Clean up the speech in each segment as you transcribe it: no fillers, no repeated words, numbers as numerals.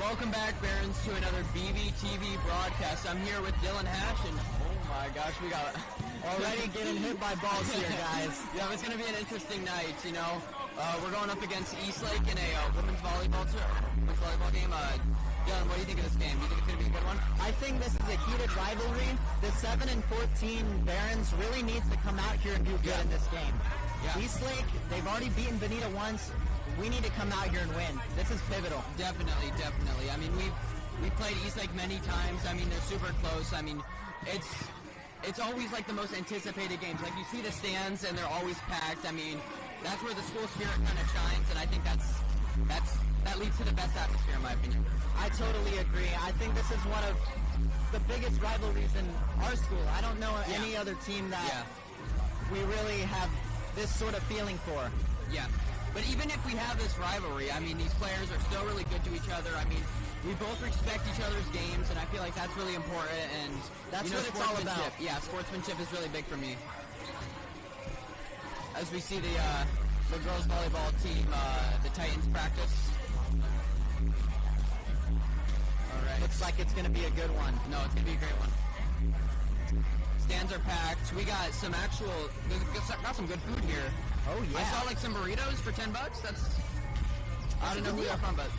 Welcome back, Barons, to another BBTV broadcast. I'm here with Dylan Hash, and oh my gosh, we got already getting hit by balls here, guys. Yeah, it's going to be an interesting night, you know. We're going up against Eastlake in a women's volleyball game. Dylan, what do you think of this game? Do you think it's going to be a good one? I think this is a heated rivalry. The 7 and 14 Barons really needs to come out here and do good in this game. Yeah. Eastlake, they've already beaten Bonita once. We need to come out here and win. This is pivotal. Definitely. I mean, we've played Eastlake many times. I mean, they're super close. I mean, it's always like the most anticipated games. Like, you see the stands and they're always packed. I mean, that's where the school spirit kind of shines, and I think that leads to the best atmosphere, in my opinion. I totally agree. I think this is one of the biggest rivalries in our school. I don't know any other team that we really have this sort of feeling for. Yeah. But even if we have this rivalry, I mean, these players are still really good to each other. I mean, we both respect each other's games, and I feel like that's really important. And that's what it's all about. Yeah, sportsmanship is really big for me. As we see the girls volleyball team, the Titans practice. All right. Looks like it's going to be a good one. No, it's going to be a great one. Stands are packed. We got some got some good food here. Oh yeah. I saw like some burritos for $10. I don't know who they're from, but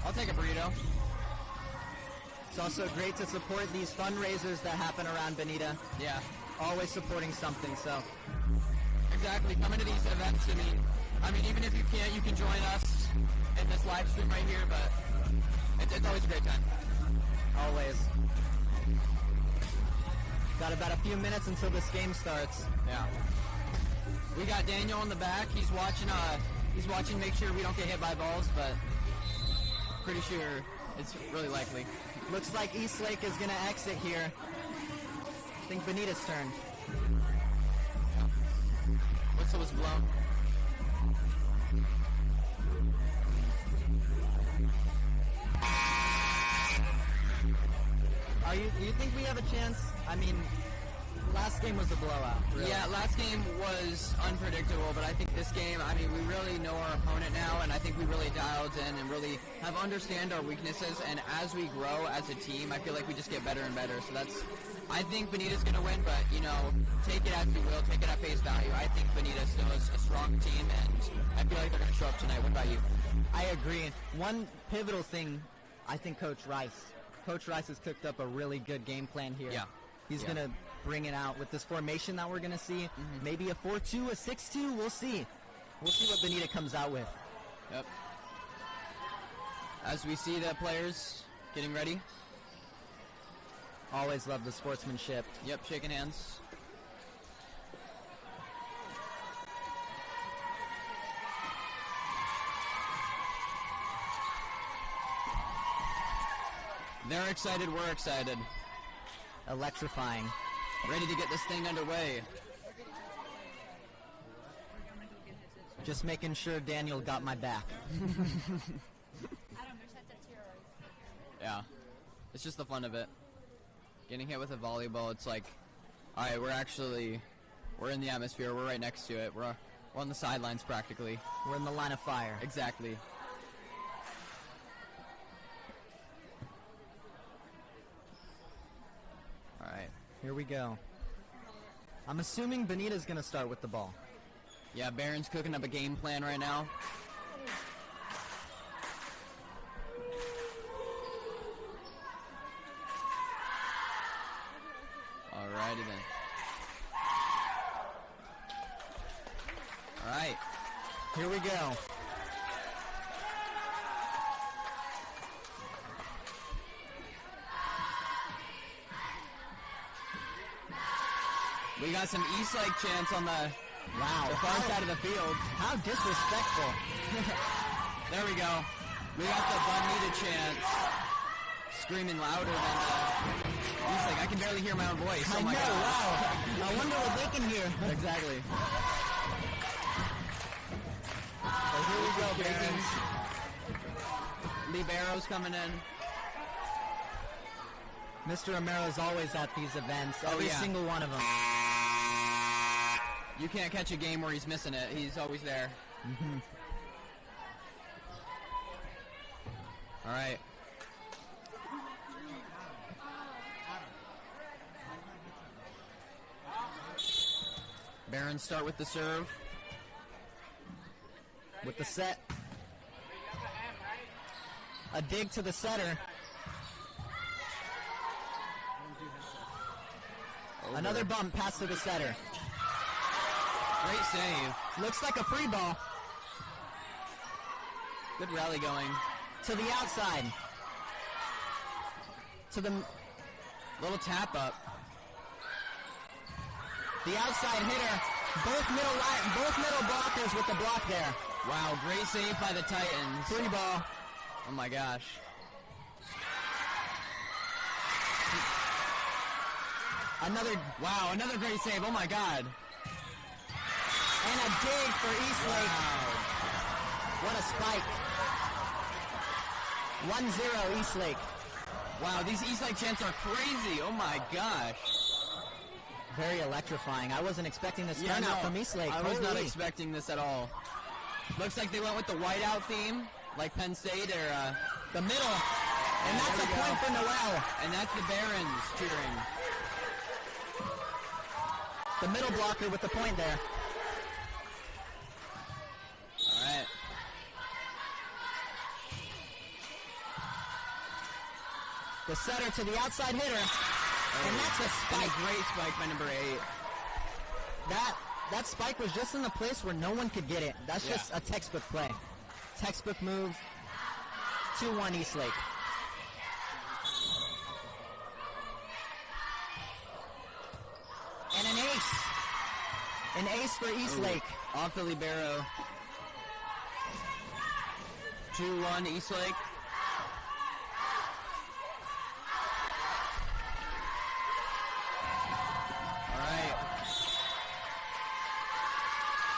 I'll take a burrito. It's also great to support these fundraisers that happen around Bonita. Yeah. Always supporting something, so. Exactly. Coming to these events, I mean, even if you can't, you can join us in this live stream right here, but it's always a great time. Always. Got about a few minutes until this game starts. Yeah. We got Daniel in the back. He's watching to make sure we don't get hit by balls, but pretty sure it's really likely. Looks like Eastlake is going to exit here. I think Bonita's turn. Whistle was blown. Do you think we have a chance? I mean, last game was a blowout. Really. Yeah, last game was unpredictable, but I think this game, I mean, we really know our opponent now, and I think we really dialed in and really have understand our weaknesses, and as we grow as a team, I feel like we just get better and better. So I think Bonita's going to win, but, you know, take it as you will, take it at face value. I think Bonita still is a strong team, and I feel like they're going to show up tonight. What about you? I agree. One pivotal thing, I think Coach Rice has cooked up a really good game plan here. Yeah. He's going to bring it out with this formation that we're going to see. Maybe a 4-2, a 6-2. We'll see. We'll see what Bonita comes out with. Yep. As we see the players getting ready. Always love the sportsmanship. Yep, shaking hands. They're excited, we're excited. Electrifying. Ready to get this thing underway. Just making sure Daniel got my back. Yeah. It's just the fun of it. Getting hit with a volleyball, it's like, alright, we're in the atmosphere, we're right next to it. We're on the sidelines practically. We're in the line of fire. Exactly. Alright. Here we go. I'm assuming Bonita's going to start with the ball. Yeah, Barron's cooking up a game plan right now. Alrighty then. Alright. Here we go. We got some Eastlake chants on the far side of the field. How disrespectful. There we go. We got the Bonita chants screaming louder than Eastlake. I can barely hear my own voice. I know, wow. I wonder what they can hear. Exactly. So here we go, Barons. Libero's coming in. Mr. Romero's always at these events. Every single one of them. You can't catch a game where he's missing it. He's always there. All right. Barons start with the serve. With the set. A dig to the setter. Over. Another bump pass to the setter. Great save. Looks like a free ball. Good rally going. To the outside. To the little tap up. The outside hitter. Both middle blockers with the block there. Wow, great save by the Titans. Free ball. Oh my gosh. Another great save. Oh my god. And a dig for Eastlake. Wow. What a spike. 1-0 Eastlake. Wow, these Eastlake chants are crazy. Oh my gosh. Very electrifying. I wasn't expecting this turnout from Eastlake. I was not expecting this at all. Looks like they went with the whiteout theme, like Penn State or the middle. And that's a point for Noel. And that's the Barons cheering. The middle blocker with the point there. All right. The setter to the outside hitter. And that's a spike. And a great spike by number 8. That spike was just in the place where no one could get it. That's just a textbook play. Textbook move. 2-1 Eastlake. And an ace. An ace for Eastlake. Off the libero. 2-1 Eastlake.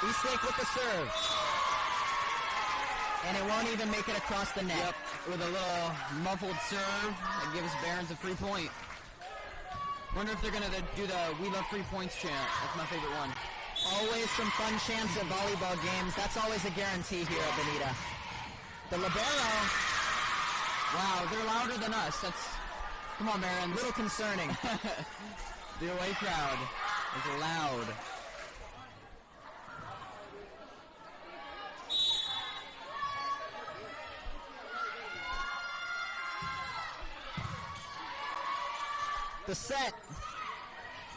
Eastlake with the serve. And it won't even make it across the net. Yep, with a little muffled serve that gives Barons a free point. Wonder if they're going to do the We Love Free Points chant. That's my favorite one. Always some fun chants at volleyball games. That's always a guarantee here at Bonita. The libero. Wow, they're louder than us. That's... Come on, Barons. A little concerning. The away crowd is loud. The set.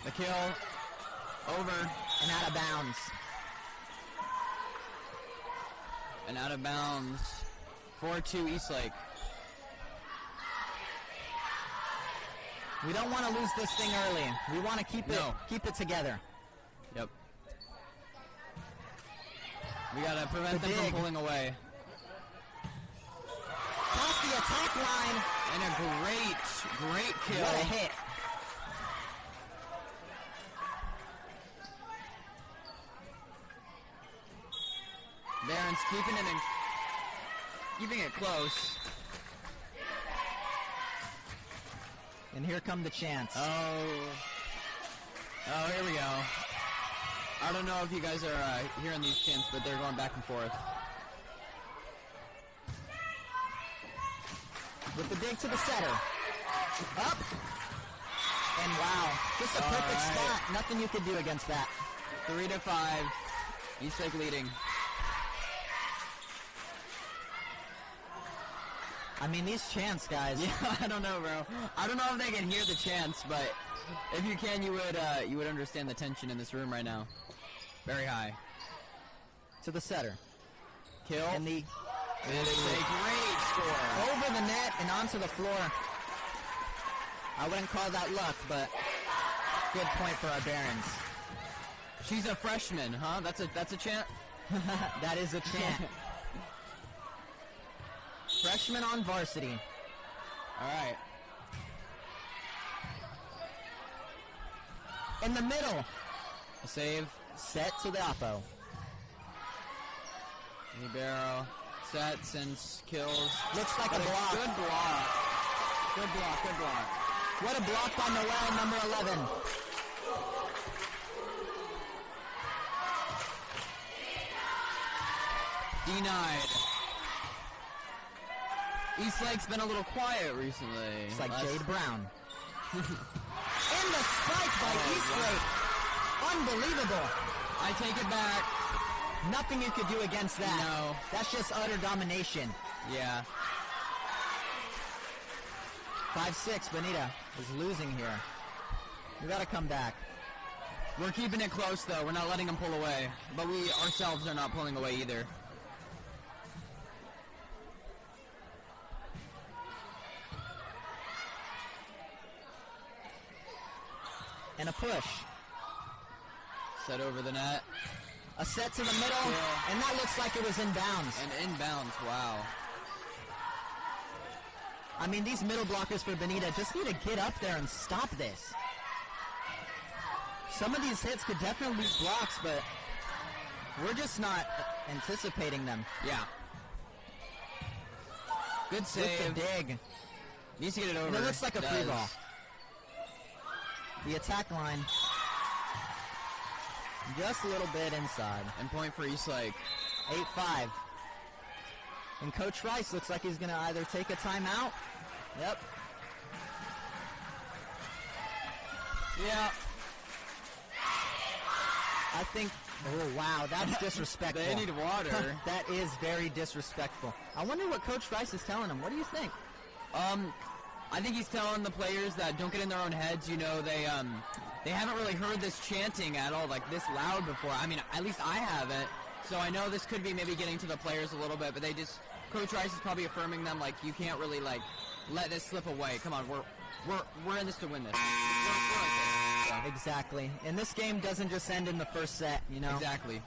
The kill. Over. And out of bounds. And out of bounds. 4-2 Eastlake. We don't want to lose this thing early. We want to keep it together. Yep. We got to prevent them from pulling away. Past the attack line. And a great kill. What a hit. Barons keeping it close. And here come the chants. Oh, here we go. I don't know if you guys are hearing these chants, but they're going back and forth. With the dig to the setter. Up. And wow, just a perfect spot. Nothing you could do against that. 3-5. Eastlake leading. I mean, these chants, guys. Yeah, I don't know, bro. I don't know if they can hear the chants, but if you can, you would understand the tension in this room right now. Very high. To the setter. Kill. And it is a great score. Over the net and onto the floor. I wouldn't call that luck, but good point for our Barons. She's a freshman, huh? That's a chant? That is a chant. Freshman on varsity. All right. In the middle. A save. Set to the oppo. Libero. Sets and kills. Looks like a block. Good block. Good block. Good block. What a block by Noel, number 11. Denied. Eastlake's been a little quiet recently. It's like Jade Brown. And the spike by Eastlake. Wow. Unbelievable. I take it back. Nothing you could do against that. No. That's just utter domination. Yeah. 5-6, Bonita is losing here. We gotta come back. We're keeping it close, though. We're not letting them pull away. But we ourselves are not pulling away either. And a push. Set over the net. A set to the middle, and that looks like it was inbounds. And inbounds, wow. I mean, these middle blockers for Bonita just need to get up there and stop this. Some of these hits could definitely be blocks, but we're just not anticipating them. Yeah. Good save. With the dig. Needs to get it over. And it looks like a free ball. The attack line. Just a little bit inside. And point for Eastlake. 8-5. And Coach Rice looks like he's going to either take a timeout. Yep. Yeah. I think, oh wow, that's disrespectful. They need water. That is very disrespectful. I wonder what Coach Rice is telling them. What do you think? I think he's telling the players that don't get in their own heads. You know, they haven't really heard this chanting at all, like this loud before. I mean, at least I haven't. So I know this could be maybe getting to the players a little bit, but Coach Rice is probably affirming them, like, you can't really, like, let this slip away. Come on, we're in this to win this. We're okay. So. Exactly. And this game doesn't just end in the first set, you know? Exactly.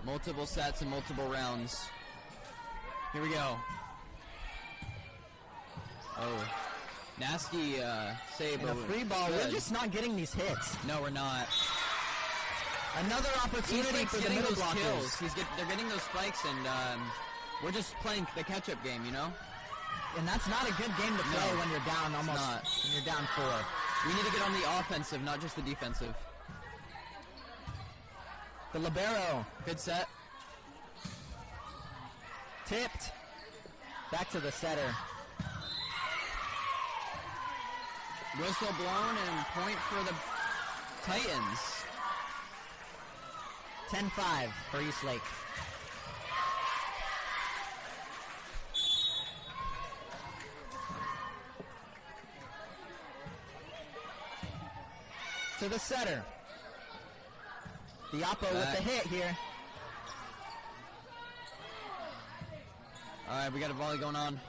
Multiple sets and multiple rounds. Here we go. Oh. Nasty save. And a free ball. Good. We're just not getting these hits. No, we're not. Another opportunity for the getting middle those blockers. kills. They're getting those spikes, and we're just playing the catch-up game, you know? And that's not a good game to play when you're down almost. Not. When you're down 4. We need to get on the offensive, not just the defensive. The libero. Good set. Tipped. Back to the setter. Whistle blown and point for the Titans. 10-5 for Eastlake. To the setter. The Oppo with the hit here. All right, we got a volley going on.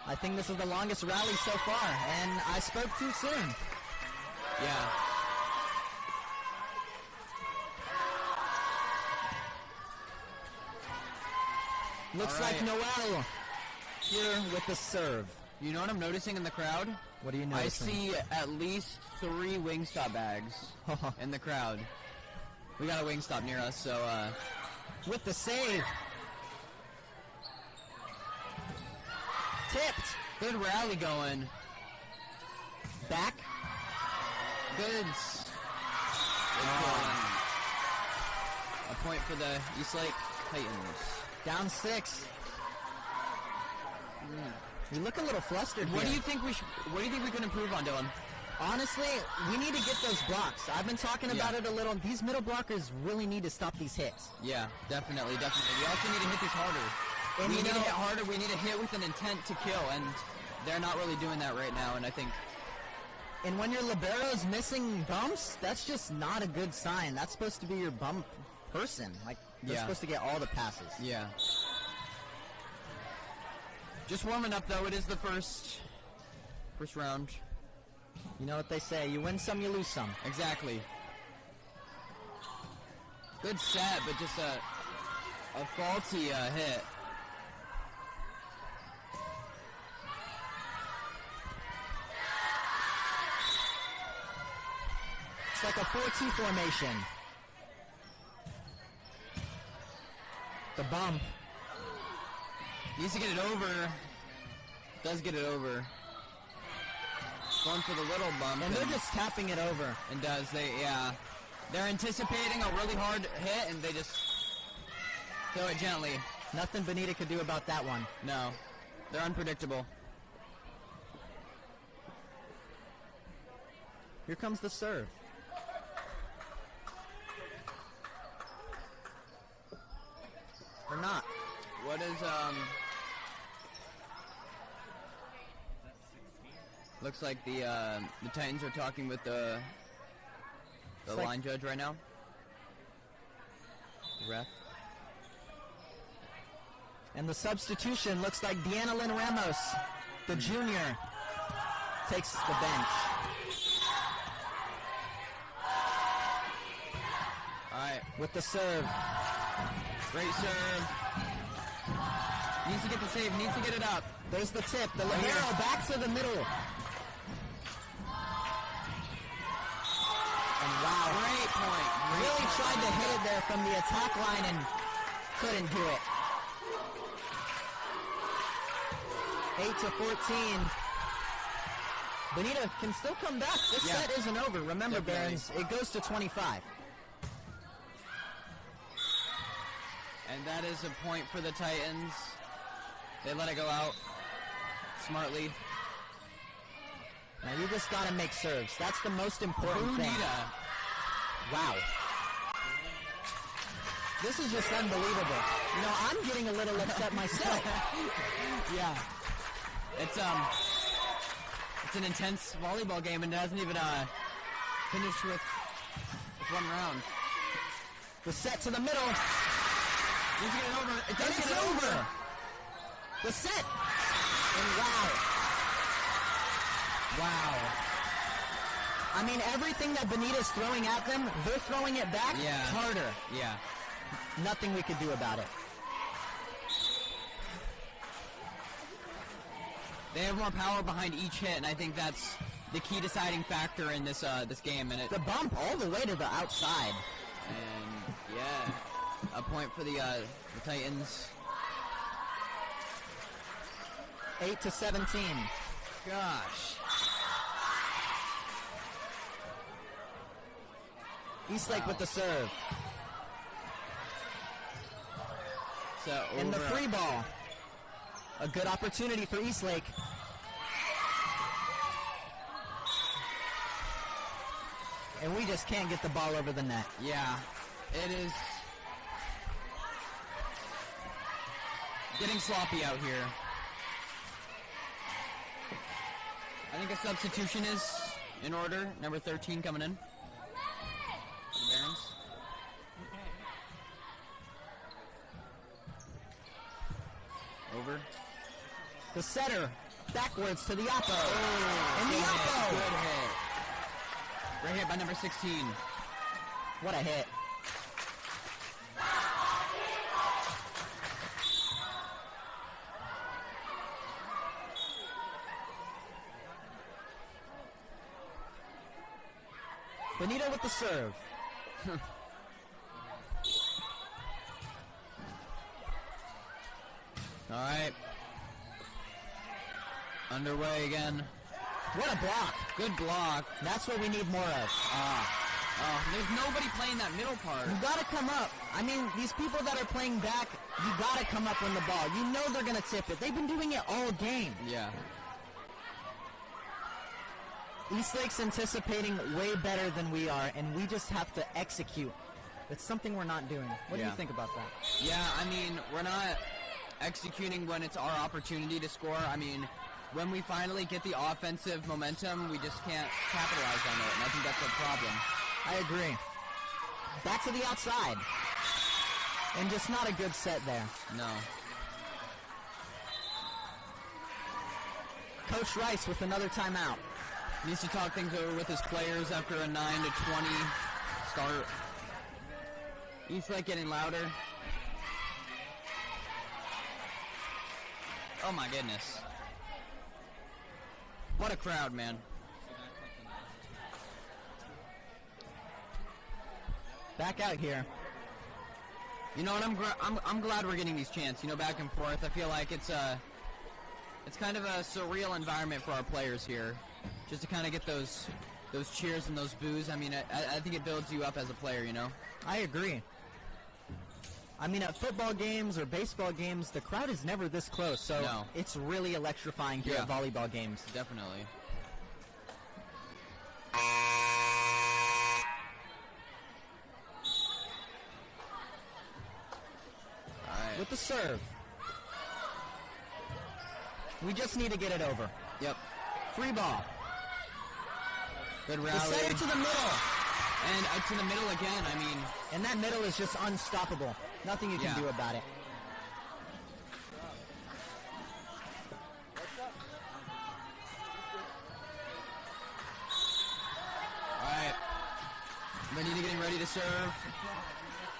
I think this is the longest rally so far, and I spoke too soon. Yeah. Looks like Noel here with the serve. You know what I'm noticing in the crowd? What do you notice? I see at least 3 Wingstop bags in the crowd. We got a Wingstop near us, so with the save. Tipped. Good rally going. Back. Good. A point for the Eastlake Titans. Down 6. We look a little flustered What here. do you think we can improve on, Dylan? Honestly, we need to get those blocks. I've been talking about it a little. These middle blockers really need to stop these hits. Yeah, definitely. We also need to hit this harder. And we need to hit harder. We need to hit with an intent to kill, and they're not really doing that right now, and I think... And when your libero's missing bumps, that's just not a good sign. That's supposed to be your bump person. Like, they're supposed to get all the passes. Yeah. Just warming up, though. It is the first round. You know what they say, you win some, you lose some. Exactly. Good set, but just a faulty hit. It's like a 4-2 formation. The bump. Needs to get it over. Does get it over. Going for the little bump. And they're just tapping it over. And they're anticipating a really hard hit, and they just throw it gently. Nothing Bonita could do about that one. No. They're unpredictable. Here comes the serve. Or not. What is, looks like the Titans are talking with the line judge right now. The ref. And the substitution looks like Deanna Lynn Ramos, the junior, takes the bench. All right. With the serve. Great serve. Needs to get the save, needs to get it up. There's the tip. The libero back to the middle. And wow. Great point. Really tried to hit it there from the attack line and couldn't do it. 8-14. Bonita can still come back. This set isn't over. Remember, Barons, it goes to 25. And that is a point for the Titans. They let it go out smartly. Now you just got to make serves. That's the most important thing. Wow. This is just unbelievable. You know, I'm getting a little upset myself. Yeah. It's an intense volleyball game, and it hasn't even finished with one round. The set to the middle. Needs to get it over. It does It's get over. The set. And wow. Wow. I mean, everything that Bonita's throwing at them, they're throwing it back harder. Yeah. Nothing we could do about it. They have more power behind each hit, and I think that's the key deciding factor in this this game. And the bump all the way to the outside. And yeah, a point for the Titans. 8-17. Gosh. Eastlake with the serve. So and the free ball. A good opportunity for Eastlake. And we just can't get the ball over the net. Yeah, it is getting sloppy out here. I think a substitution is in order. Number 13 coming in. The Barons. Over. The setter backwards to the oppo. Oh, and the oppo. Good hit. Great hit by number 16. What a hit. Bonita with the serve. All right. Underway again. What a block. Good block. That's what we need more of. There's nobody playing that middle part. You gotta come up. I mean, these people that are playing back, you gotta come up when the ball. You know they're gonna tip it. They've been doing it all game. Yeah. Eastlake's anticipating way better than we are, and we just have to execute. It's something we're not doing. What do you think about that? Yeah, I mean, we're not executing when it's our opportunity to score. I mean, when we finally get the offensive momentum, we just can't capitalize on it, and I think that's a problem. I agree. Back to the outside. And just not a good set there. No. Coach Rice with another timeout. Needs to talk things over with his players after a 9-20 start. Eastlake getting louder. Oh my goodness. What a crowd, man. Back out here. You know what? I'm glad we're getting these chances. You know, back and forth. I feel like it's kind of a surreal environment for our players here, just to kind of get those cheers and those boos. I mean, I think it builds you up as a player. You know. I agree. I mean, at football games or baseball games, the crowd is never this close, so it's really electrifying here at volleyball games. Definitely. serve. We just need to get it over. Yep. Free ball. Good The rally. setter to the middle. And to the middle again, I mean. And that middle is just unstoppable. Nothing you can do about it. All right. Benita getting ready to serve.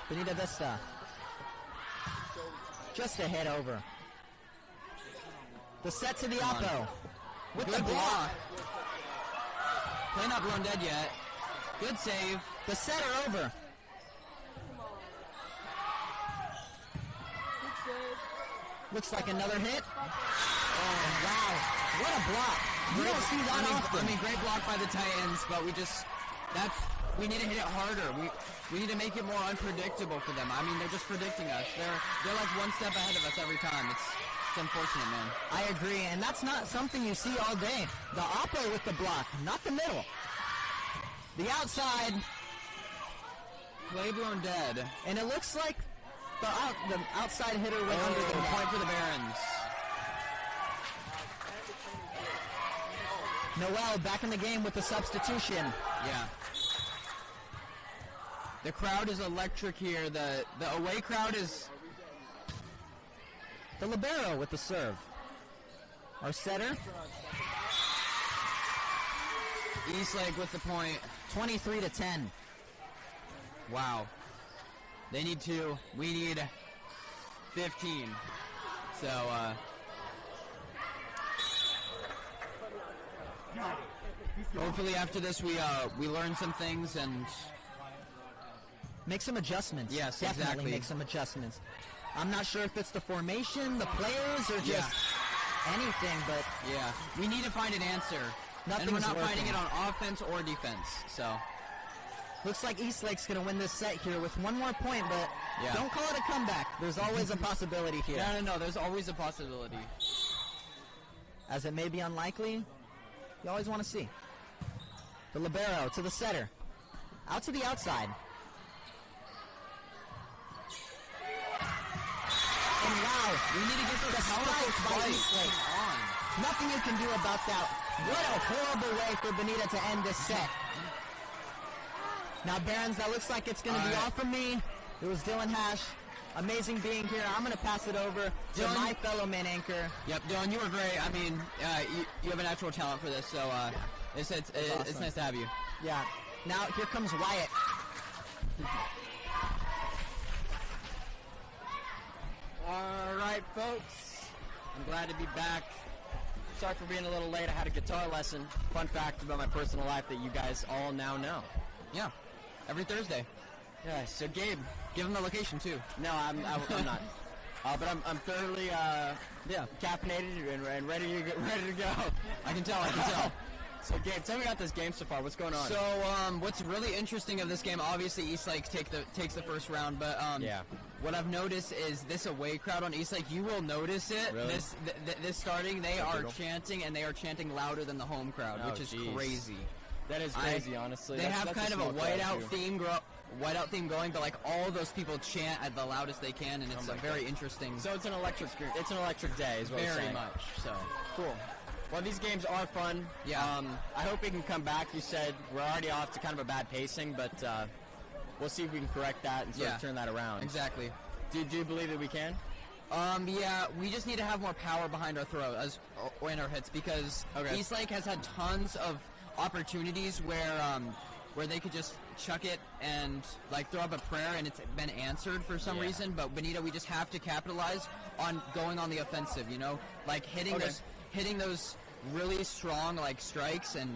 Benita Vista. Just a hit over. The set to the oppo. With Good the block. Play not blown dead yet. Good save. The setter over. Looks like another hit. Oh, wow. What a block. You don't see that often. I mean, great block by the Titans, but we need to hit it harder. We need to make it more unpredictable for them. I mean, they're just predicting us. They're like one step ahead of us every time. It's unfortunate, man. I agree, and that's not something you see all day. The oppo with the block, not the middle. The outside. Play blown dead. And it looks like the outside hitter went under the net. Point for the Barons. Noel back in the game with the substitution. Yeah. The crowd is electric here. The away crowd is... The libero with the serve. Our setter. Eastlake with the point. 23-10. Wow. They need 2. We need 15. So, hopefully after this we learn some things and make some adjustments. Yes, definitely exactly. Make some adjustments. I'm not sure if it's the formation, the players, or just anything, but yeah, we need to find an answer. And we're not finding it on offense or defense. So looks like Eastlake's going to win this set here with one more point, but don't call it a comeback. There's always a possibility here. No. There's always a possibility. As it may be unlikely, you always want to see. The libero to the setter. Out to the outside. And wow, we need to get those powerful spikes on. Nothing you can do about that. What a horrible way for Benita to end this set. Now, Barons, that looks like it's going to be all from me. It was Dylan Hash. Amazing being here. I'm going to pass it over to my fellow main anchor. Yep, Dylan, you were great. I mean, you have a natural talent for this, so it's nice to have you. Yeah. Now, here comes Wyatt. All right, folks. I'm glad to be back. Sorry for being a little late. I had a guitar lesson. Fun fact about my personal life that you guys all now know. Yeah, every Thursday. Yeah. So Gabe, give him the location too. No, I'm not. But I'm thoroughly caffeinated and ready to go. I can tell. So Gabe, tell me about this game so far. What's going on? So what's really interesting of this game, obviously Eastlake takes the first round, but what I've noticed is this away crowd on Eastlake. You will notice it. Really? This starting, they are chanting, and they are chanting louder than the home crowd, which is crazy. That is crazy, honestly. They have kind of a whiteout theme going, but like all those people chant at the loudest they can, and it's very interesting. So it's an electric day, is what I'm saying. Very much. So cool. Well, these games are fun. Yeah. I hope we can come back. You said we're already off to kind of a bad pacing, but we'll see if we can correct that and sort of turn that around. Exactly. Do you believe that we can? Yeah, we just need to have more power behind our throw or in our hits, because Eastlake has had tons of opportunities where they could just chuck it and like throw up a prayer and it's been answered for some reason. But Benita, we just have to capitalize on going on the offensive. You know, like hitting those really strong like strikes, and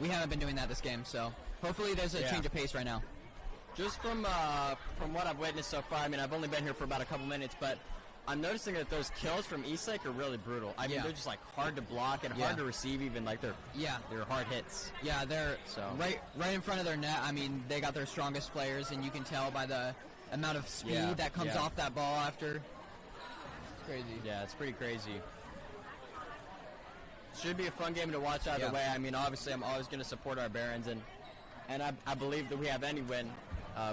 we haven't been doing that this game. So hopefully there's a change of pace right now. Just from what I've witnessed so far, I mean, I've only been here for about a couple minutes, but I'm noticing that those kills from Eastlake are really brutal. I mean, they're just like hard to block and hard to receive, even like they're hard hits. Yeah, they're right in front of their net. I mean, they got their strongest players, and you can tell by the amount of speed that comes off that ball after. It's crazy. Yeah, it's pretty crazy. Should be a fun game to watch either way. I mean, obviously, I'm always going to support our Barons, and I believe that we have any win.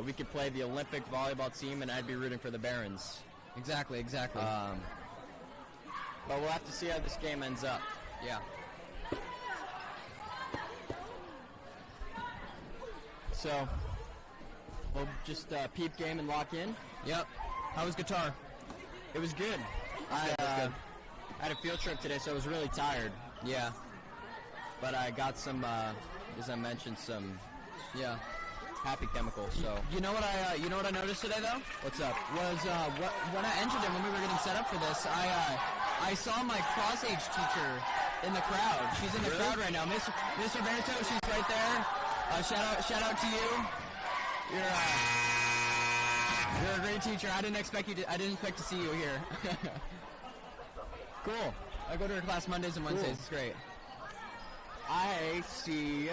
We could play the Olympic volleyball team, and I'd be rooting for the Barons. Exactly. But we'll have to see how this game ends up. Yeah. So, we'll just peep game and lock in. Yep. How was guitar? It was good. I had a field trip today, so I was really tired. Yeah. But I got some, as I mentioned, some happy chemicals. So you know what I noticed today though? What's up? Was when I entered it when we were getting set up for this, I saw my cross age teacher in the crowd. She's in the crowd right now, Miss Roberto. She's right there. Shout out to you. You're a great teacher. I didn't expect to see you here. Cool. I go to her class Mondays and Wednesdays. Cool. It's great. I see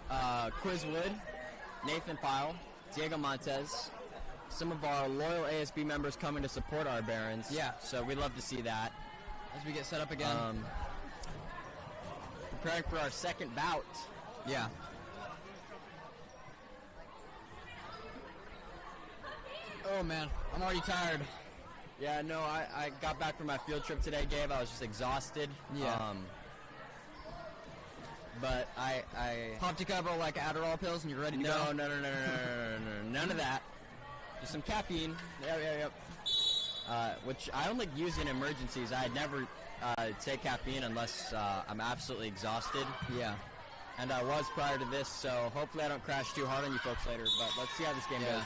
Quizwood, Nathan Pyle, Diego Montez, some of our loyal ASB members coming to support our Barons. Yeah. So we'd love to see that. As we get set up again. Preparing for our second bout. Yeah. Oh man, I'm already tired. Yeah, no, I got back from my field trip today, Gabe. I was just exhausted. Yeah. But I popped a couple like Adderall pills and you're ready to go? No, none of that. Just some caffeine. Yep. Which I only use in emergencies. I'd never take caffeine unless I'm absolutely exhausted. Yeah. And I was prior to this, so hopefully I don't crash too hard on you folks later. But let's see how this game goes.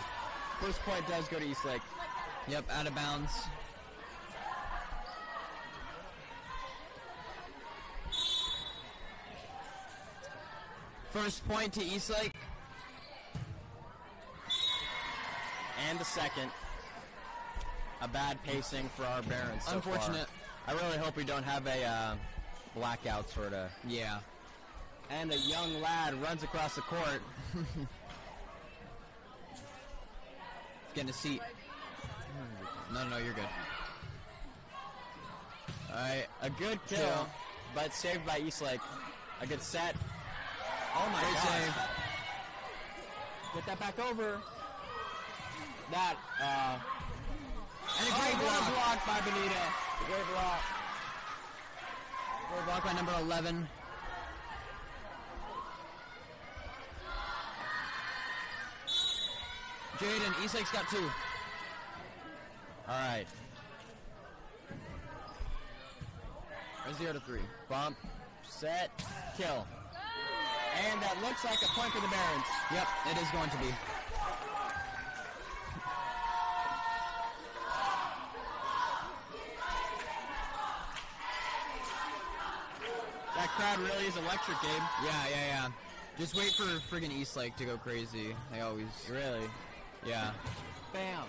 First point does go to Eastlake. Yep, out of bounds. First point to Eastlake. And the second. A bad pacing for our Barons so Unfortunate. Far. I really hope we don't have a blackout sort of. Yeah. And a young lad runs across the court. Getting a seat. No, you're good. Alright, a good kill, but saved by Eastlake. A good set. Oh my god. Save. Get that back over. That, and a great block by Benita. Great block. Great block by number 11. Jaden, Eastlake's got 2. Alright. 0-3. Bump, set, kill. And that looks like a point for the Barons. Yep, it is going to be. That crowd really is electric, Gabe. Yeah. Just wait for friggin' Eastlake to go crazy. They always... Really? Yeah. Bam.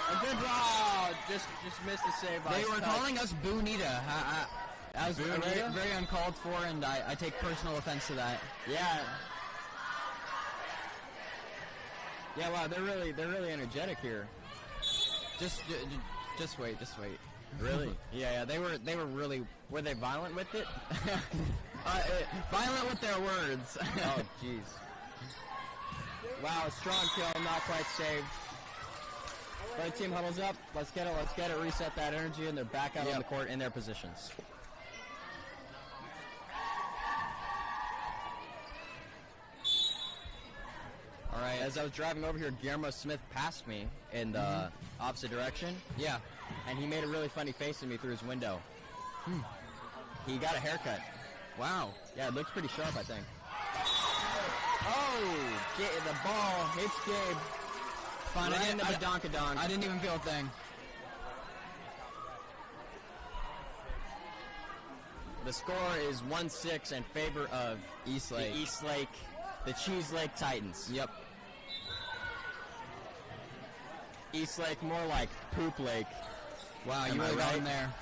A good draw. Just missed the save. They were calling us Boonita. That was very uncalled for, and I take personal offense to that. Yeah. Yeah. Wow. They're really energetic here. Just wait. Really? Yeah. They were really. Were they violent with it? Violent with their words. Oh, jeez. Wow, a strong kill, not quite saved. Red team huddles up. Let's get it. Reset that energy, and they're back out on the court in their positions. All right. As I was driving over here, Guillermo Smith passed me in the opposite direction. Yeah. And he made a really funny face at me through his window. He got a haircut. Wow. Yeah, it looks pretty sharp, I think. Oh! The ball hits Gabe. Fine, right into the donkadonk. I didn't even feel a thing. The score is 1-6 in favor of Eastlake. The Eastlake, the Cheese Lake Titans. Yep. Eastlake more like Poop Lake. Wow, you really got him there.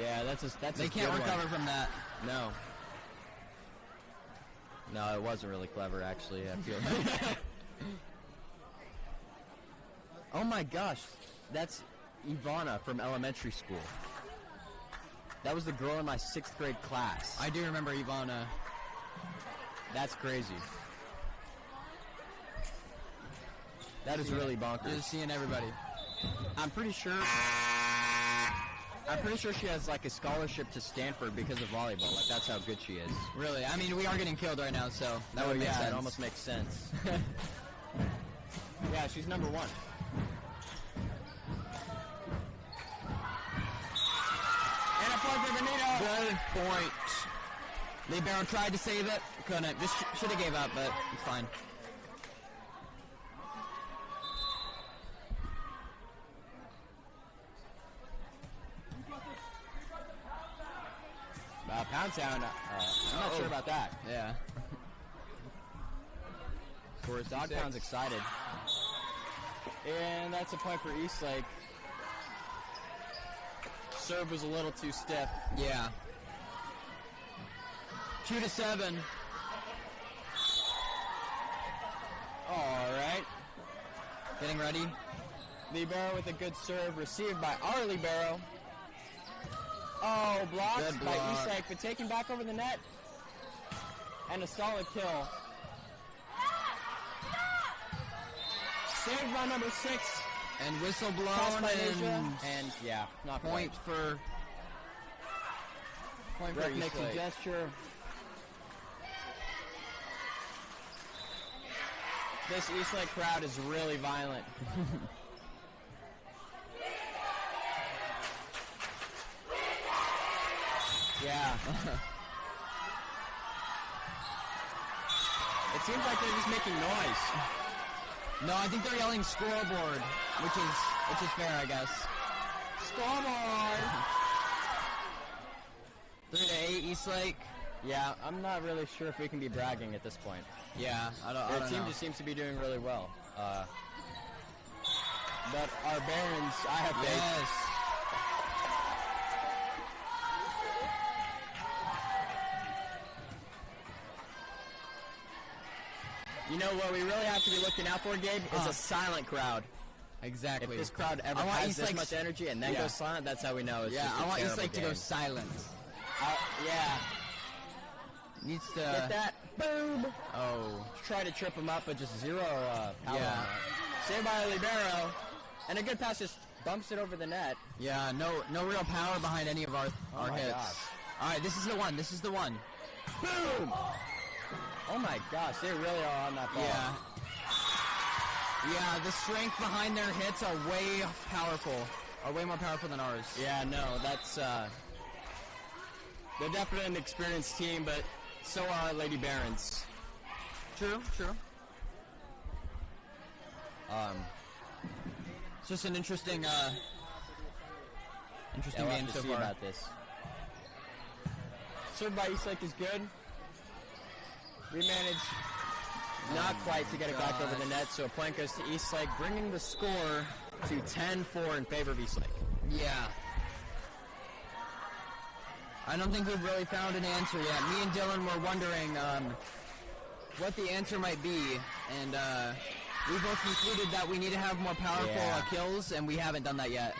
Yeah, that's they can't recover from that. No. No, it wasn't really clever, actually. I feel. Oh my gosh, that's Ivana from elementary school. That was the girl in my 6th grade class. I do remember Ivana. That's crazy. That is really bonkers. Just seeing everybody. I'm pretty sure she has like a scholarship to Stanford because of volleyball. Like that's how good she is. Really? I mean, we are getting killed right now, so that would make sense. It almost makes sense. Yeah, she's number 1. And a point for Benito. Good point. Libero tried to save it, couldn't. Just should have gave up, but it's fine. Pound Town, I'm not sure about that. Yeah. Of course, Dogtown's excited. And that's a point for Eastlake. Serve was a little too stiff. Yeah. 2-7. All right. Getting ready. Libero with a good serve, received by our Libero. Oh, blocked by Eastlake, but taken back over the net. And a solid kill. Saved by number 6. And whistle blown and yeah, not point for Ref makes a gesture. This Eastlake crowd is really violent. Yeah. It seems like they're just making noise. No, I think they're yelling scoreboard, which is fair, I guess. Scoreboard. 3-8 Eastlake. Yeah, I'm not really sure if we can be bragging at this point. Yeah, I don't know. Our team just seems to be doing really well. But our Barons, I have faith. Yes. You know what we really have to be looking out for, Gabe, is a silent crowd. Exactly. If this crowd ever has this much energy and then goes silent, that's how we know it's just a I want terrible Eastlake to game. go silent. Yeah. Needs to... Get that. Boom. Oh. Try to trip him up, but just zero power. Yeah. Saved by Libero. And a good pass just bumps it over the net. Yeah, no real power behind any of our hits. Gosh. All right, this is the one. This is the one. Boom. Oh my gosh, they really are on that ball. Yeah. Yeah, the strength behind their hits are way more powerful than ours. Yeah, no, that's they're definitely an experienced team, but so are Lady Barons. True. It's just an interesting we'll game have to so see far. about this. Served by Eastlake is good. We managed not quite to get it back over the net, so a point goes to Eastlake, bringing the score to 10-4 in favor of Eastlake. Yeah. I don't think we've really found an answer yet. Me and Dylan were wondering what the answer might be, and we both concluded that we need to have more powerful kills, and we haven't done that yet.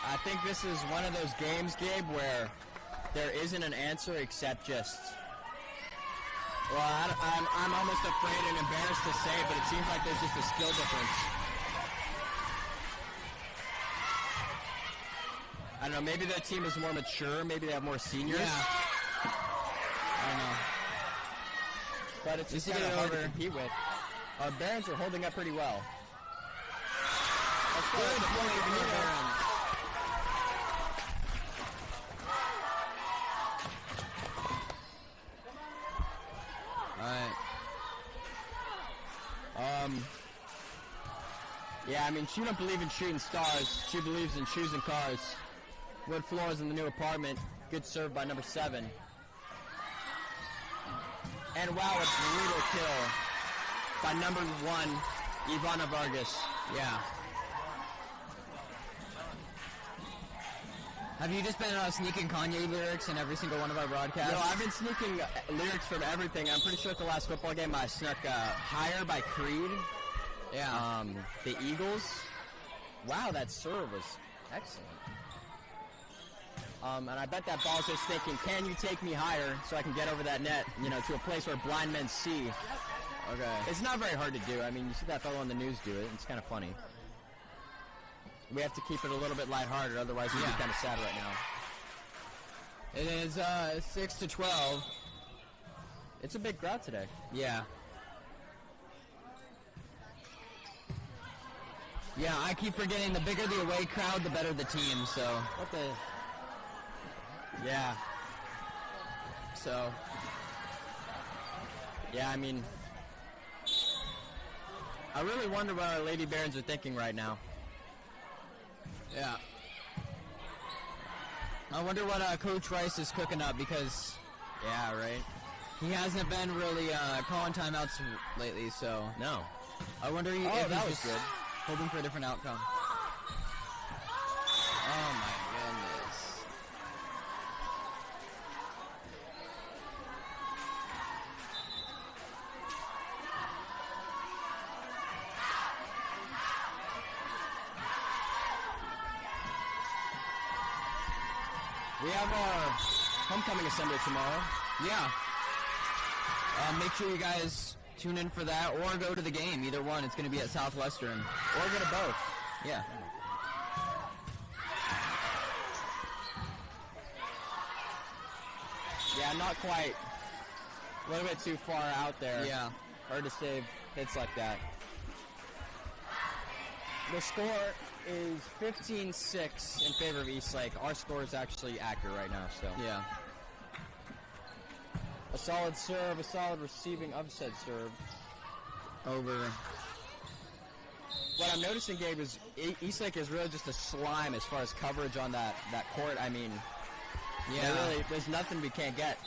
I think this is one of those games, Gabe, where there isn't an answer except just... Well, I'm almost afraid and embarrassed to say, but it seems like there's just a skill difference. I don't know, maybe their team is more mature, maybe they have more seniors. Yeah. I don't know. But it's just kind of hard to compete with. Our Barons are holding up pretty well. That's good point for the Barons. Yeah, I mean, she don't believe in shooting stars. She believes in choosing cars. Wood floors in the new apartment. Good serve by number 7. And wow, a brutal kill by number 1, Ivana Vargas. Yeah. Have you just been sneaking Kanye lyrics in every single one of our broadcasts? No, I've been sneaking lyrics from everything. I'm pretty sure at the last football game I snuck Higher by Creed. Yeah. The Eagles. Wow, that serve was excellent. And I bet that ball's just thinking, can you take me higher so I can get over that net, you know, to a place where blind men see. Okay. It's not very hard to do. I mean, you see that fellow on the news do it. It's kind of funny. We have to keep it a little bit lighthearted, otherwise we'd be kind of sad right now. It is 6-12. It's a big crowd today. Yeah. Yeah, I keep forgetting the bigger the away crowd, the better the team, so. What the? Yeah. So. Yeah, I mean, I really wonder what our Lady Barons are thinking right now. Yeah. I wonder what Coach Rice is cooking up because. Yeah, right. He hasn't been really calling timeouts lately, so. No. I wonder if that he's was just good. hoping for a different outcome. Oh my goodness. We have our homecoming assembly tomorrow. Yeah. Make sure you guys tune in for that or go to the game. Either one. It's going to be at Southwestern. Or go to both. Yeah. Yeah, not quite. A little bit too far out there. Yeah. Hard to save hits like that. The score is 15-6 in favor of Eastlake. Our score is actually accurate right now, so. Yeah. A solid serve, a solid receiving of said serve. Over. What I'm noticing, Gabe, is Eastlake is really just a slime as far as coverage on that court. I mean, there's nothing we can't get.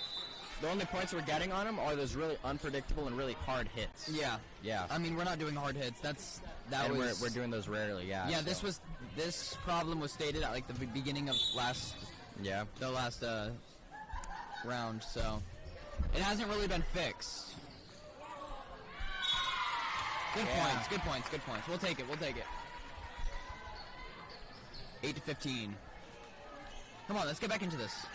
The only points we're getting on them are those really unpredictable and really hard hits. Yeah. Yeah. I mean, we're not doing hard hits. We're doing those rarely. Yeah. Yeah. So. This problem was stated at like the beginning of the last round. So it hasn't really been fixed. Good points. We'll take it. 8-15. Come on, let's get back into this.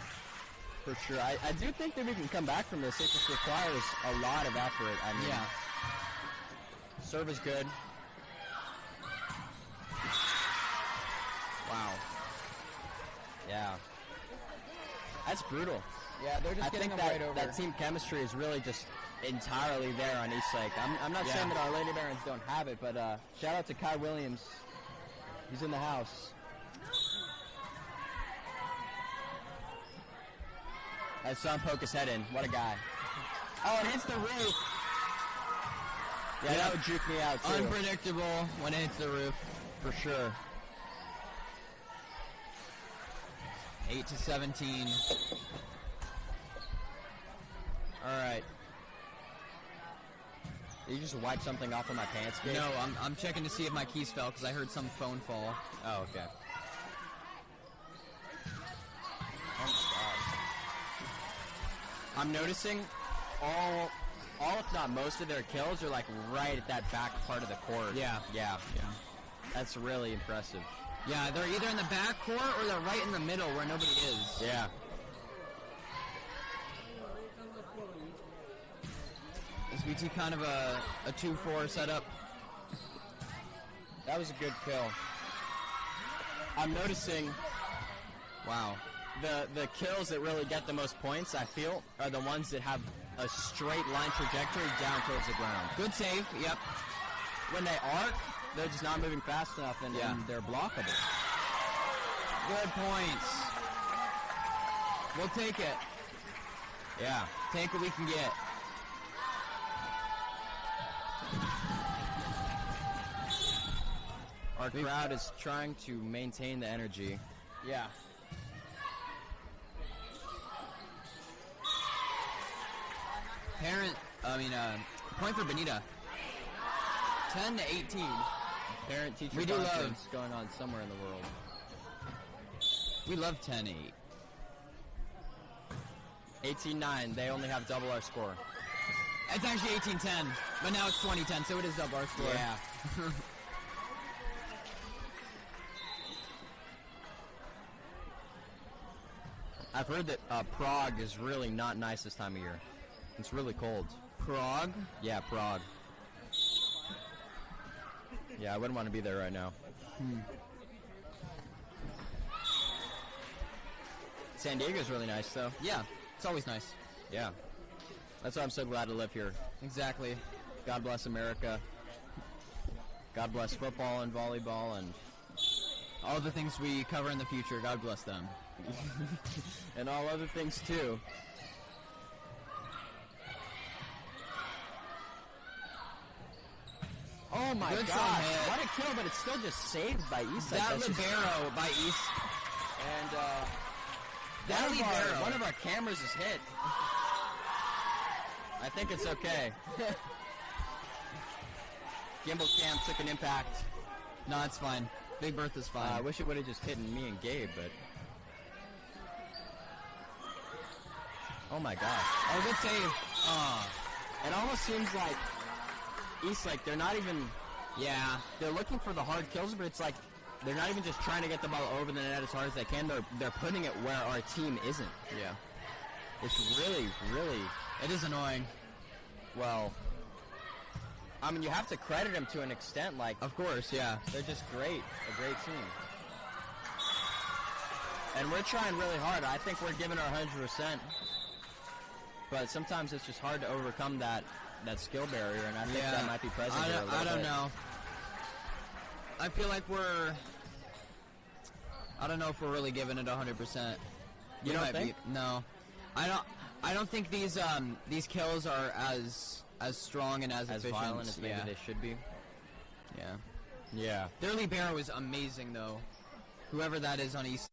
For sure. I do think that we can come back from this. It just requires a lot of effort. I mean, serve is good. Wow. Yeah. That's brutal. Yeah, they're just getting them right over. That team chemistry is really just entirely there on Eastlake. I'm not saying that our Lady Barons don't have it, but shout out to Kai Williams. He's in the house. I saw him poke his head in. What a guy. Oh, it hits the roof. Yeah, that would juke me out, too. Unpredictable when it hits the roof. For sure. 8-17. All right. Did you just wipe something off of my pants, Gabe? No, I'm checking to see if my keys fell because I heard some phone fall. Oh, okay. Oh, my God. I'm noticing all if not most of their kills are like right at that back part of the court. Yeah. That's really impressive. Yeah, they're either in the back court or they're right in the middle where nobody is. Yeah. Is VT kind of a 2-4 setup? That was a good kill. I'm noticing, wow, the kills that really get the most points, I feel, are the ones that have a straight line trajectory down towards the ground. Good save, yep. When they arc, they're just not moving fast enough and they're blockable. Good points. We'll take it. Yeah. Take what we can get. Our crowd is trying to maintain the energy. Yeah. Point for Benita. 10-18. Parent-teacher we do conference going on somewhere in the world. We love 10-8. 18-9. They only have double our score. It's actually 18-10, but now it's 20-10, so it is double our score. Yeah. I've heard that Prague is really not nice this time of year. It's really cold. Prague? Yeah, Prague. Yeah, I wouldn't want to be there right now. San Diego's really nice, though. Yeah, it's always nice. Yeah. That's why I'm so glad to live here. Exactly. God bless America. God bless football and volleyball and all the things we cover in the future. God bless them. and all other things, too. Oh my Good God! What a kill, but it's still just saved by Eastlake. That libero by East. And that libero. One of our cameras is hit. I think it's okay. Gimbal cam took an impact. No, it's fine. Big Bertha's fine. I wish it would have just hit me and Gabe, but... Oh my gosh. Oh, good save. It almost seems like Eastlake, they're not even... Yeah, they're looking for the hard kills, but it's like they're not even just trying to get the ball over the net as hard as they can. They're putting it where our team isn't. Yeah. It's really, really... It is annoying. Well... I mean, you have to credit them to an extent, like... Of course, yeah. They're just great. A great team. And we're trying really hard. I think we're giving our 100%. But sometimes it's just hard to overcome that skill barrier, and I think that might be present here a little I don't bit. know. I feel like I don't know if we're really giving it 100%. You don't think? No. I don't think these kills are as strong and as efficient. Violent as maybe they should be. Yeah. Yeah. Their libero is amazing, though. Whoever that is on East.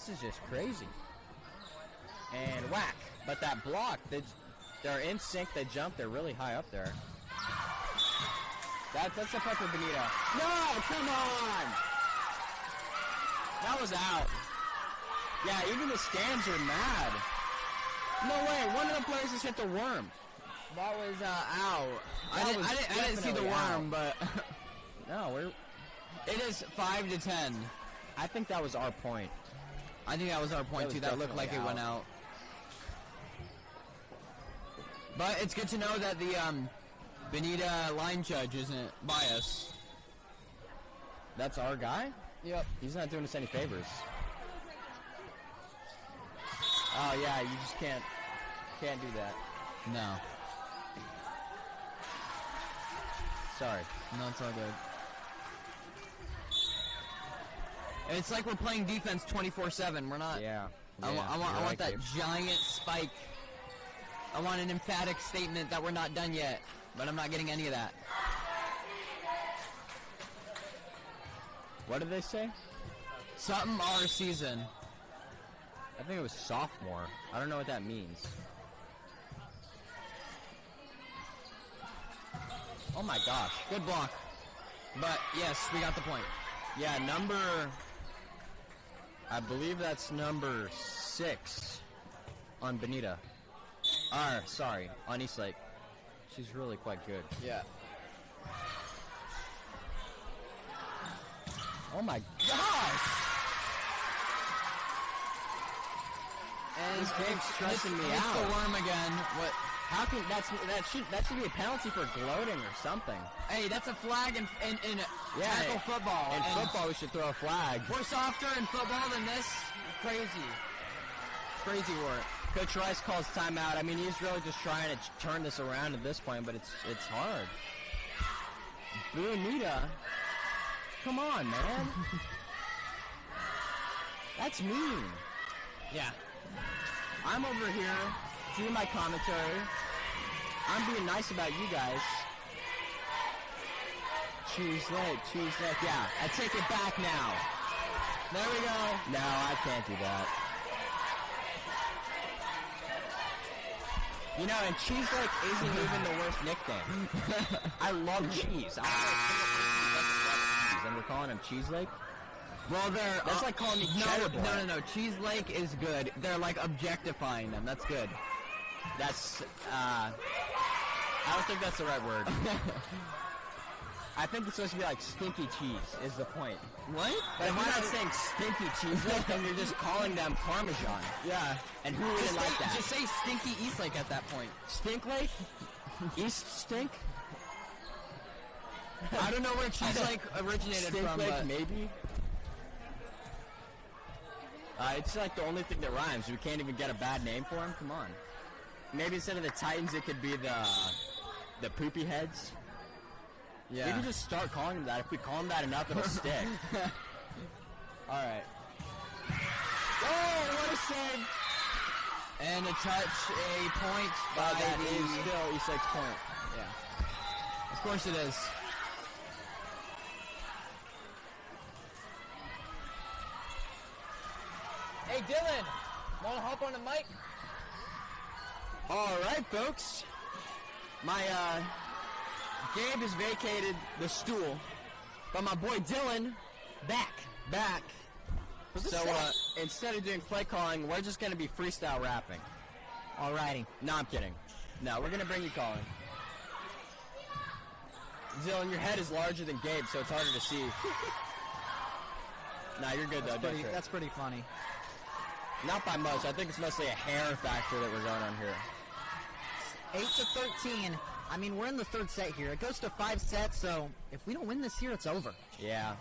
This is just crazy. And whack. But that block, they're in sync, they jump, they're really high up there. That's the puck for Benita. No, come on! That was out. Yeah, even the stands are mad. No way, one of the players just hit the worm. That was out. I didn't see the worm, but no, it is 5-10. I think that was our point. I think that was our point too. That looked like it went out. But it's good to know that the Benita line judge isn't biased. That's our guy? Yep. He's not doing us any favors. Oh yeah, you just can't do that. No. Sorry. No, it's all good. It's like we're playing defense 24/7. We're not. Yeah. I want that giant spike. I want an emphatic statement that we're not done yet, but I'm not getting any of that. What did they say? Something our season. I think it was sophomore. I don't know what that means. Oh my gosh. Good block. But yes, we got the point. Yeah, I believe that's number 6 on Benita. Sorry, on Eastlake. She's really quite good. Yeah. Oh my gosh! And this game's stressing me out. It's the worm again. What? How can that should be a penalty for gloating or something? Hey, that's a flag in tackle football. In football, we should throw a flag. We're softer in football than this. Crazy work. Coach Rice calls timeout. I mean, he's really just trying to turn this around at this point, but it's hard. Benita, come on, man. That's mean. Yeah. I'm over here doing my commentary. I'm being nice about you guys. Eastlake. Yeah, I take it back now. There we go. No, I can't do that. You know, and Eastlake isn't even the worst nickname. I love cheese. And we're calling him Eastlake? Well, that's like calling me Cheddar Boy. No. Eastlake is good. They're like objectifying them. That's good. That's, I don't think that's the right word. I think it's supposed to be like stinky cheese is the point. What? But if you're not saying stinky cheese, then you're just calling them Parmesan. Yeah. And who would like that? Just say stinky Eastlake at that point. Stink Lake? East Stink? I don't know where Cheeslake originated Stink from, Lake, but maybe? It's like the only thing that rhymes. We can't even get a bad name for him? Come on. Maybe instead of the Titans, it could be the Poopy Heads. Yeah. We can just start calling them that. If we call them that enough, it'll stick. Alright. Oh, what a save! And a touch, a point by that is still Eastlake's point. Yeah. Of course it is. Hey, Dylan, want to hop on the mic? All right, folks. My, Gabe has vacated the stool, but my boy Dylan, back. So, instead of doing play calling, we're just going to be freestyle rapping. Alrighty. No, I'm kidding. No, we're going to bring you calling. Dylan, your head is larger than Gabe, so it's harder to see. Nah, you're good, That's pretty funny. Not by much. I think it's mostly a hair factor that we're going on here. 8-13. I mean, we're in the third set here. It goes to 5 sets, so if we don't win this here, it's over. Yeah.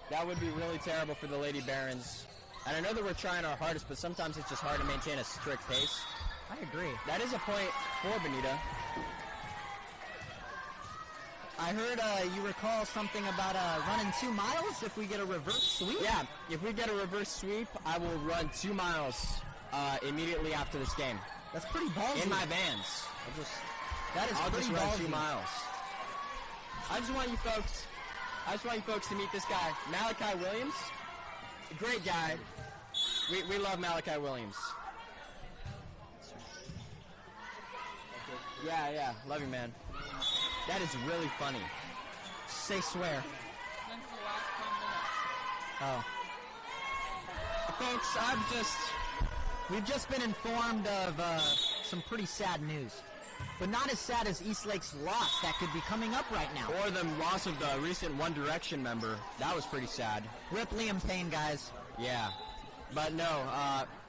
That would be really terrible for the Lady Barons. And I know that we're trying our hardest, but sometimes it's just hard to maintain a strict pace. I agree. That is a point for Benita. I heard you recall something about running 2 miles if we get a reverse sweep? Yeah, if we get a reverse sweep, I will run 2 miles immediately after this game. That's pretty ballsy. In my Vans. I'll just run 2 miles. I just want you folks to meet this guy, Malachi Williams. Great guy. We love Malachi Williams. Yeah, love you, man. That is really funny. Say swear. Since the last 10 minutes. Oh. Folks, We've just been informed of some pretty sad news. But not as sad as Eastlake's loss that could be coming up right now. Or the loss of the recent One Direction member. That was pretty sad. Rip Liam Payne, guys. Yeah. But no,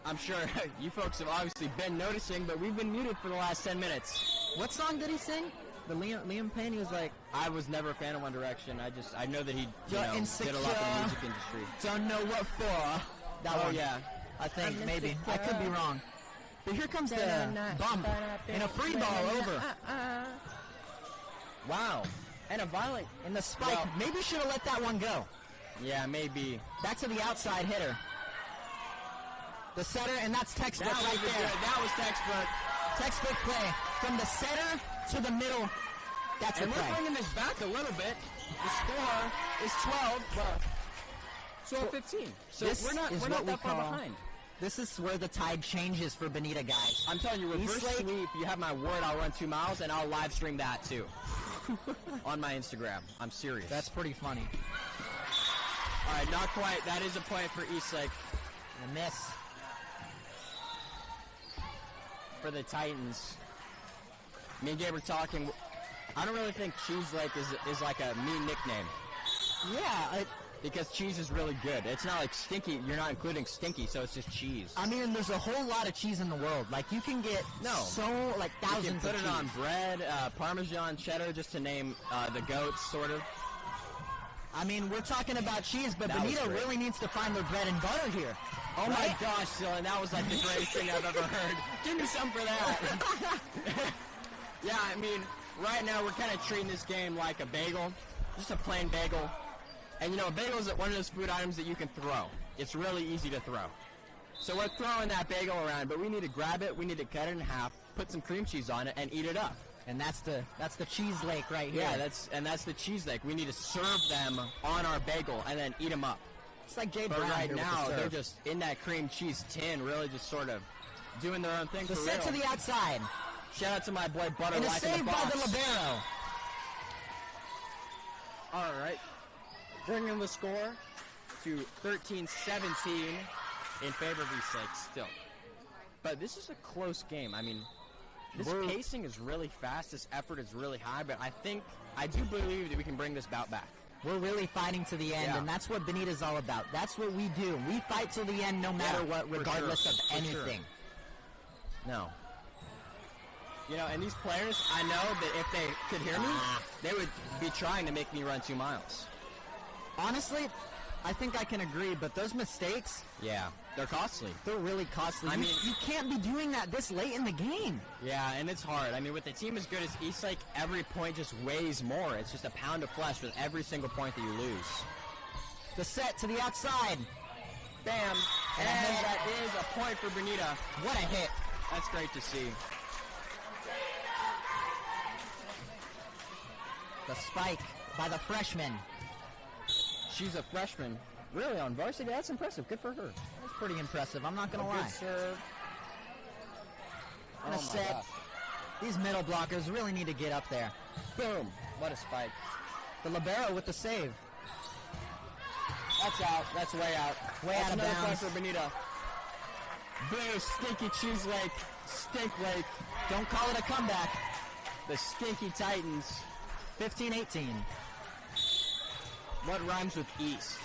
I'm sure you folks have obviously been noticing, but we've been muted for the last 10 minutes. What song did he sing? The Liam Payne, he was like... I was never a fan of One Direction. I know that he did a lot in the music industry. Don't know what for. That one. Yeah. I think, maybe. I could be wrong. But here comes the bump. And a free ball over. Wow. And a violent... And the spike. Well, maybe should have let that one go. Yeah, maybe. Back to the outside hitter. The setter, and that's textbook that right there. Good. That was textbook. Textbook play. From the setter to the middle. That's and the play. And we're bringing this back a little bit. The score is 12-15. So we're not that far behind. This is where the tide changes for Bonita, guys. I'm telling you, reverse sweep, you have my word, I'll run 2 miles, and I'll live stream that, too. On my Instagram. I'm serious. That's pretty funny. All right, not quite. That is a point for Eastlake. A miss. For the Titans. Me and Gabe were talking. I don't really think Cheese Lake is like a mean nickname. Yeah, because cheese is really good. It's not like stinky. You're not including stinky, so it's just cheese. I mean, there's a whole lot of cheese in the world. Like, you can get thousands of cheese. You can put it on bread, Parmesan, cheddar, just to name the goats, sort of. I mean, we're talking about cheese, but Bonita really needs to find their bread and butter here. Oh my gosh, Dylan, that was like the greatest thing I've ever heard. Give me some for that. Yeah, I mean, right now we're kind of treating this game like a bagel, just a plain bagel. And, you know, a bagel is one of those food items that you can throw. It's really easy to throw. So we're throwing that bagel around, but we need to grab it, we need to cut it in half, put some cream cheese on it, and eat it up. And that's the cheese lake right here. Yeah, that's the cheese lake. We need to serve them on our bagel and then eat them up. It's like Jay But Brown right here now, with the they're just in that cream cheese tin, really just sort of doing their own thing. The for set real. to the outside. Shout out to my boy Butter. And a like save the by box. the libero. All right. Bringing the score to 13-17 in favor of Eastlake still. But this is a close game. I mean, this pacing is really fast. This effort is really high. But I do believe that we can bring this bout back. We're really fighting to the end, and that's what Bonita's all about. That's what we do. We fight to the end no matter what, regardless of anything. No. You know, and these players, I know that if they could hear me, they would be trying to make me run 2 miles. Honestly, I think I can agree, but those mistakes... Yeah, they're costly. They're really costly. I mean, you can't be doing that this late in the game. Yeah, and it's hard. I mean, with a team as good as Eastlake, every point just weighs more. It's just a pound of flesh with every single point that you lose. The set to the outside. Bam. And that is a point for Bonita. What a hit. That's great to see. The spike by the freshman. She's a freshman. Really, on varsity? That's impressive. Good for her. That's pretty impressive. I'm not going to lie. Good serve. And a set. Gosh. These middle blockers really need to get up there. Boom. What a spike. The libero with the save. That's out. That's way out. Way out of bounds. Another point for Bonita. Boo, stinky cheese lake. Stink lake. Don't call it a comeback. The stinky Titans. 15-18. What rhymes with east?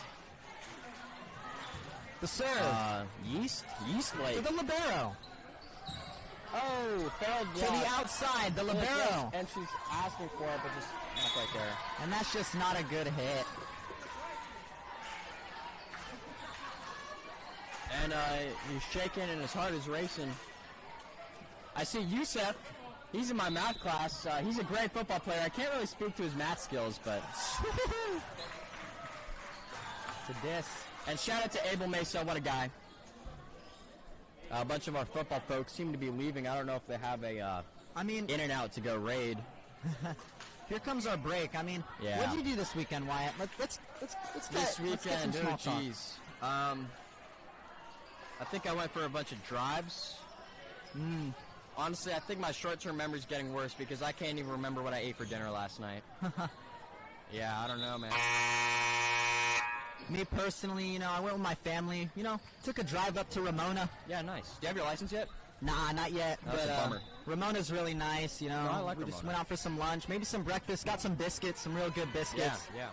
The serve. Yeast? Eastlake. To the libero. Oh, failed block. To the outside, the libero. And she's asking for it, but just not quite there. And that's just not a good hit. And he's shaking and his heart is racing. I see Youssef. He's in my math class. He's a great football player. I can't really speak to his math skills, but... It's a diss. And shout out to Abel Mesa. What a guy. A bunch of our football folks seem to be leaving. I don't know if they have a in and out to go raid. Here comes our break. I mean, what did you do this weekend, Wyatt? Let's this weekend, get some small talk. geez. I think I went for a bunch of drives. Honestly, I think my short-term memory's getting worse because I can't even remember what I ate for dinner last night. Yeah, I don't know, man. Me personally, you know, I went with my family. You know, took a drive up to Ramona. Yeah, nice. Do you have your license yet? Nah, not yet. That's a bummer. Ramona's really nice, you know. No, I like we just Ramona. went out for some lunch, maybe some breakfast, got some biscuits, some real good biscuits. Yeah.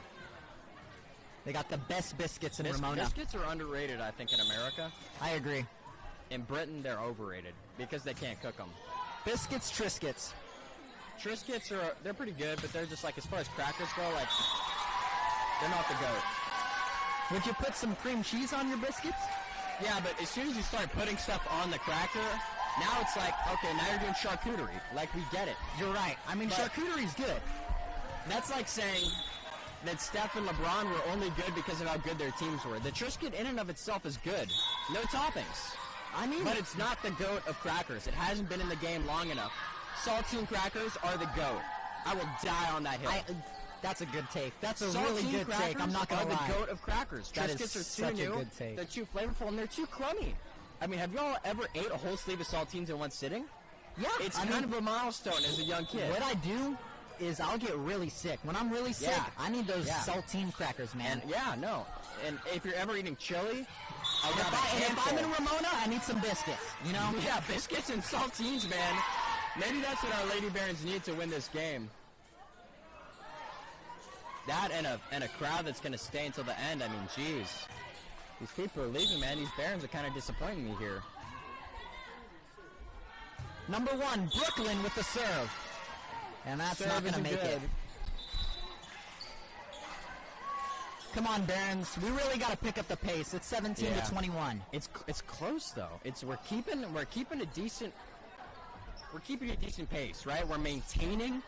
They got the best biscuits in Ramona. Biscuits are underrated, I think, in America. I agree. In Britain, they're overrated because they can't cook them. Biscuits, Triscuits. Triscuits they're pretty good, but they're just like, as far as crackers go, like, they're not the GOAT. Would you put some cream cheese on your biscuits? Yeah, but as soon as you start putting stuff on the cracker, now it's like, okay, now you're doing charcuterie. Like, we get it. You're right. I mean, charcuterie's good. That's like saying that Steph and LeBron were only good because of how good their teams were. The Triscuit in and of itself is good. No toppings. I mean, but it's not the GOAT of crackers. It hasn't been in the game long enough. Saltine crackers are the GOAT. I will die on that hill. That's a good take. That's a Saltine really good take. I'm not going to lie. The GOAT of crackers. Triscuits are such too new. A good take. They're too flavorful, and they're too crummy. I mean, have y'all ever ate a whole sleeve of saltines in one sitting? Yeah. It's kind of a milestone as a young kid. What I do is I'll get really sick. When I'm really sick, I need those saltine crackers, man. And, and if you're ever eating chili, if I'm in Ramona, I need some biscuits, you know? Yeah, biscuits and saltines, man. Maybe that's what our Lady Barons need to win this game. That and a crowd that's going to stay until the end. I mean, jeez. These people are leaving, man. These Barons are kind of disappointing me here. Number 1, Brooklyn with the serve. And that's not going to make it. Come on, Barons. We really got to pick up the pace. It's 17 to 21. It's close though. We're keeping a decent pace, right? We're maintaining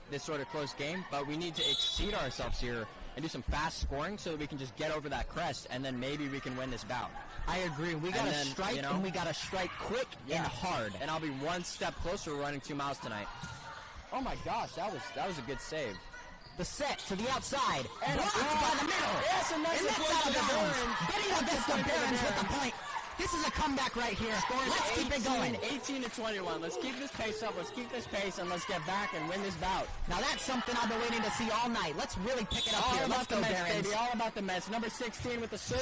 this sort of close game, but we need to exceed ourselves here and do some fast scoring so that we can just get over that crest, and then maybe we can win this bout. I agree. We got to strike, and we got to strike quick and hard. And I'll be one step closer to running 2 miles tonight. Oh my gosh, that was a good save. The set to the outside. And blocked by the middle. Yes, and that's out of bounds. Benito gets the Barons with the point. This is a comeback right here. Let's keep it going. 18 to 21. Let's keep this pace up. Let's keep this pace, and let's get back and win this bout. Now that's something I've been waiting to see all night. Let's really pick it up here. Let's go, Mets, Barons. baby. All about the Mets. Number 16 with the serve.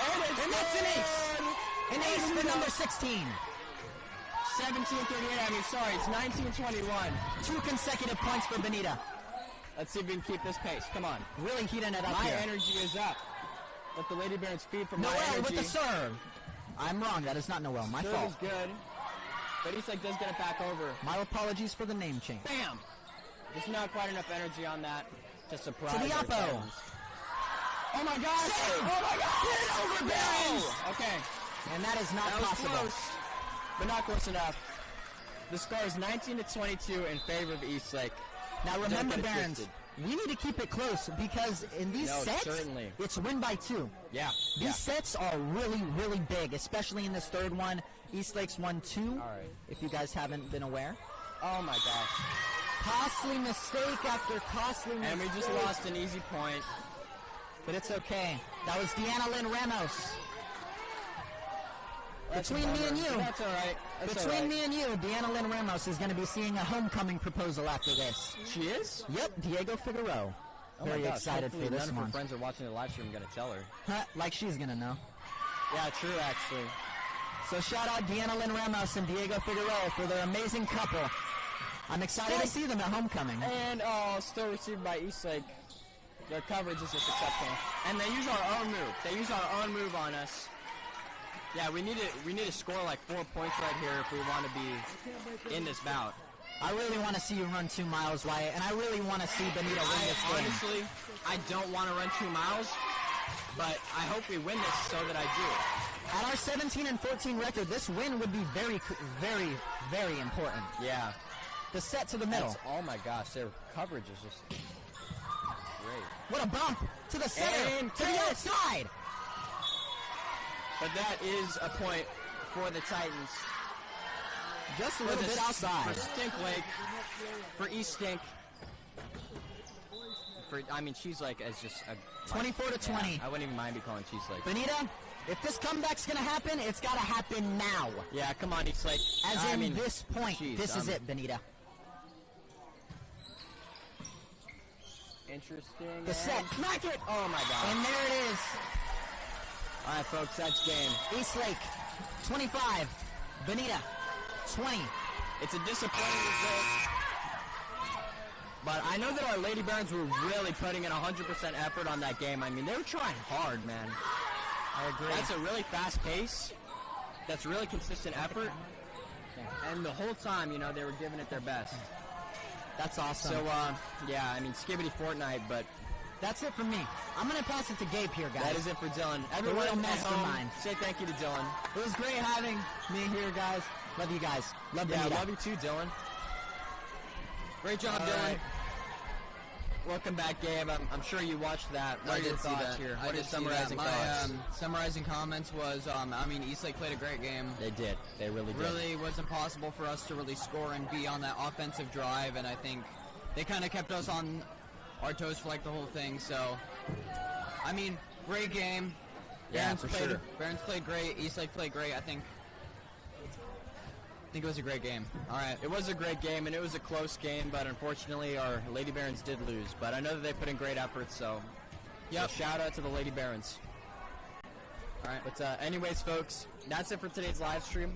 And that's an ace. An ace for number 16. 17-38. It's 19-21. 2 consecutive points for Benita. Let's see if we can keep this pace. Come on. Really heating it up My here. energy is up. Let the Lady Barons feed from my Noel energy. with the serve. I'm wrong. That is not Noel. My serve fault. Is good. But Eastlake does get it back over. My apologies for the name change. Bam! There's not quite enough energy on that to surprise. To the our Oppo. Barons. Oh my gosh! Save! Oh my God! Get it over, Barons! Okay. And that is not That was possible. close, but not close enough. The score is 19 to 22 in favor of Eastlake. Now remember, Barons, we need to keep it close because in these sets, it's win by 2. Yeah. These sets are really, really big, especially in this third one. Eastlake's won 2, All right. if you guys haven't been aware. Oh my gosh. Costly mistake after costly mistake. And we just lost an easy point. But it's okay. That was Deanna Lynn Ramos. Between me and you. That's all right. Between me and you, Deanna Lynn Ramos is going to be seeing a homecoming proposal after this. She is? Yep, Diego Figueroa. Very excited for this none of one. her friends are watching the live stream. I'm going to tell her. Huh, like she's going to know. Yeah, true, actually. So shout out Deanna Lynn Ramos and Diego Figueroa for their amazing couple. I'm excited to see them at homecoming. And still received by Eastlake. Their coverage is just exceptional. And they use our own move. They use our own move on us. Yeah, we need to score like 4 points right here if we want to be in this bout. I really want to see you run 2 miles, Wyatt, and I really want to see Benito win this game. Honestly, I don't want to run 2 miles, but I hope we win this so that I do. At our 17-14 record, this win would be very, very, very important. Yeah. The set to the middle. Oh my gosh, their coverage is just great. What a bump to the center, And to the outside. But that is a point for the Titans. Just a little bit outside. For Stink Lake, for East Stink, I mean, she's like as just a 24 to 20. Yeah, I wouldn't even mind be calling Cheese Lake. Benita, if this comeback's gonna happen, it's gotta happen now. Yeah, come on, Eastlake. I mean, this point, this is it, Benita. Interesting. The set, smack it! Oh my God. And there it is. All right, folks, that's game. Eastlake, 25. Benita, 20. It's a disappointing result. But I know that our Lady Barons were really putting in 100% effort on that game. I mean, they were trying hard, man. I agree. That's a really fast pace. That's really consistent effort. And the whole time, you know, they were giving it their best. That's awesome. So, yeah, I mean, skibbity Fortnite, but that's it for me. I'm going to pass it to Gabe here, guys. that is it for Dylan. Everyone real at mastermind. home, say thank you to Dylan. It was great having me here, guys. Love you guys. Love Yeah, Benita. love you too, Dylan. Great job, All Dylan. right. Welcome back, Gabe. I'm sure you watched that. What are your thoughts here? What are summarizing thoughts? My summarizing comments was, I mean, Eastlake played a great game. They did. They really did. Really was impossible for us to really score and be on that offensive drive, and I think they kind of kept us on our toes for like the whole thing. So, I mean, great game. Yeah, for sure. Barons played great. Eastlake played great. I think it was a great game. All right. It was a great game, and it was a close game, but unfortunately our Lady Barons did lose. But I know that they put in great effort, so shout out to the Lady Barons. All right. But anyways, folks, that's it for today's live stream.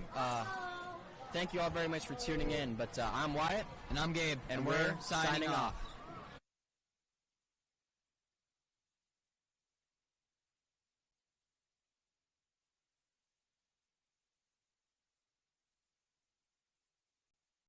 Thank you all very much for tuning in. But I'm Wyatt. And I'm Gabe. And we're signing off.